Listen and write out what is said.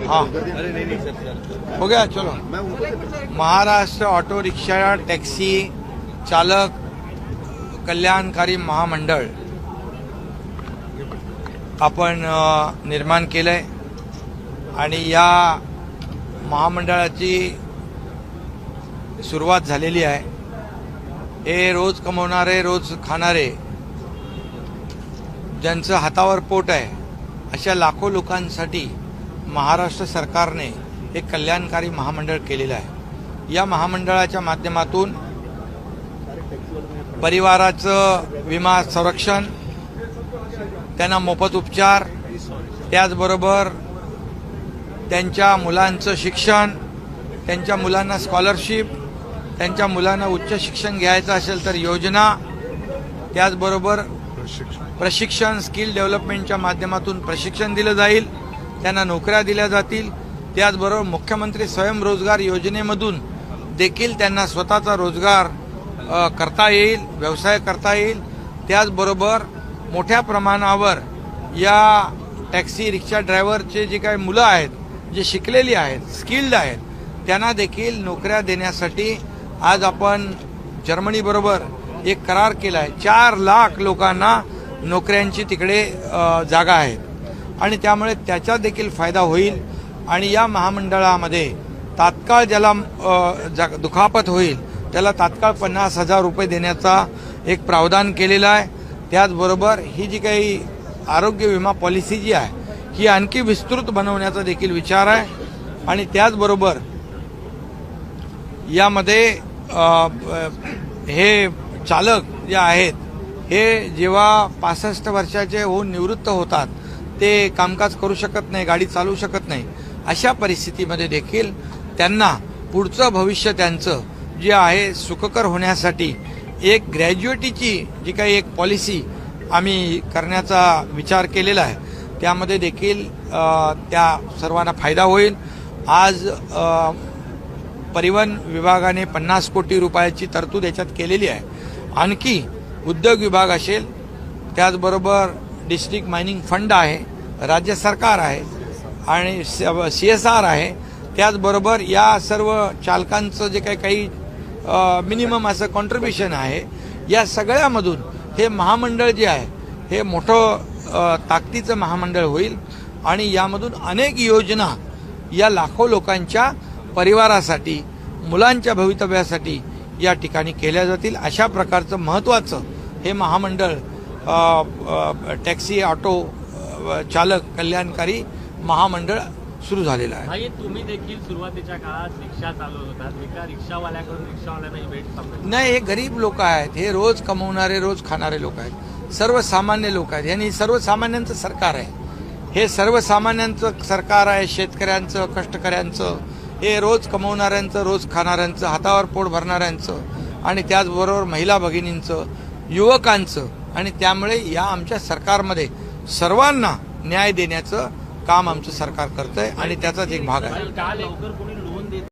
हाँ हो गया चलो। महाराष्ट्र ऑटो रिक्षा टॅक्सी चालक कल्याणकारी महामंडळ आपण निर्माण केलंय आणि या महामंडळाची सुरुवात झालेली आहे। हे रोज कमवणारे रोज खाणारे ज्यांचं हातावर पोट आहे अशा लाखो लोकांसाठी महाराष्ट्र सरकारने एक कल्याणकारी महामंडळ केलेलं आहे। या महामंडळाच्या माध्यमातून परिवाराचं विमा संरक्षण, त्यांना मोफत उपचार, त्याचबरोबर त्यांच्या मुलांचं शिक्षण, त्यांच्या मुलांना स्कॉलरशिप, त्यांच्या मुलांना उच्च शिक्षण घ्यायचं असेल तर योजना, त्याचबरोबर प्रशिक्षण स्किल डेव्हलपमेंटच्या माध्यमातून प्रशिक्षण दिलं जाईल, त्यांना नोकऱ्या दिल्या जातील। त्याचबरोबर मुख्यमंत्री स्वयंरोजगार योजनेमधून देखील त्यांना स्वतःचा रोजगार करता येईल, व्यवसाय करता येईल। त्याचबरोबर मोठ्या प्रमाणावर या टॅक्सी रिक्षा ड्रायव्हरचे जे काही मुलं आहेत, जे शिकलेली आहेत, स्किल्ड आहेत, त्यांना देखील नोकऱ्या देण्यासाठी आज आपण जर्मनीबरोबर एक करार केला आहे। 4 लाख लोकांना नोकऱ्यांची तिकडे जागा आहेत आणि त्यामुळे त्याचा देखील फायदा होईल। आणि या महामंडळामध्ये तात्काळ ज्याला दुखापत होईल त्याला तात्काळ 50,000 रुपये देण्याचा एक प्रावधान केलेला आहे। त्याचबरोबर ही जी काही आरोग्य विमा पॉलिसी जी आहे ही आणखी विस्तृत बनवण्याचा देखील विचार आहे। आणि त्याचबरोबर यामध्ये हे चालक जे आहेत हे जेव्हा 65 वर्षाचे होऊन निवृत्त होतात ते कामकाज करू शकत नाही, गाडी चालवू शकत नाही, अशा परिस्थितीमध्ये देखील त्यांना पुढचं भविष्य त्यांचं जे आहे सुखकर होण्यासाठी एक ग्रॅज्युएटीची जी काही एक पॉलिसी आम्ही करण्याचा विचार केलेला आहे, त्यामध्ये देखील त्या सर्वांना फायदा होईल। आज परिवहन विभागाने 50 कोटी रुपयाची तरतूद याच्यात केलेली आहे। आणखी उद्योग विभाग असेल, त्याचबरोबर डिस्ट्रिक्ट मायनिंग फंड आहे, राज्य सरकार आहे आणि CSR आहे, त्याचबरोबर या सर्व चालकांचं जे काही मिनिमम असं कॉन्ट्रीब्युशन आहे, या सगळ्यामधून हे महामंडळ जे आहे हे मोठं ताकदीचं महामंडळ होईल आणि यामधून अनेक योजना या लाखो लोकांच्या परिवारासाठी, मुलांच्या भवितव्यासाठी या ठिकाणी केल्या जातील। अशा प्रकारचं महत्त्वाचं हे महामंडळ टॅक्सी ऑटो चालक कल्याणकारी महामंडळ सुरू झालेलं आहे। तुम्ही देखील सुरुवातीच्या काळात रिक्षा चालवत होतात, रिक्षावाल्याकडून रिक्षावाल्यांना भेट सापडली नाही। हे गरीब लोक आहेत, हे रोज कमवणारे रोज खाणारे लोक आहेत, सर्वसामान्य लोक आहेत। यांनी सर्वसामान्यांचं सरकार आहे, हे सर्वसामान्यांचं सरकार आहे, शेतकऱ्यांचं, कष्टकऱ्यांचं, हे रोज कमवणाऱ्यांचं, रोज खाणाऱ्यांचं, हातावर पोट भरणाऱ्यांचं आणि त्याचबरोबर महिला भगिनींचं, युवकांचं। आणि त्यामुळे या आमच्या सरकारमध्ये सर्वांना न्याय देण्याचं काम आमचं सरकार करतंय आणि त्याचाच एक भाग आहे।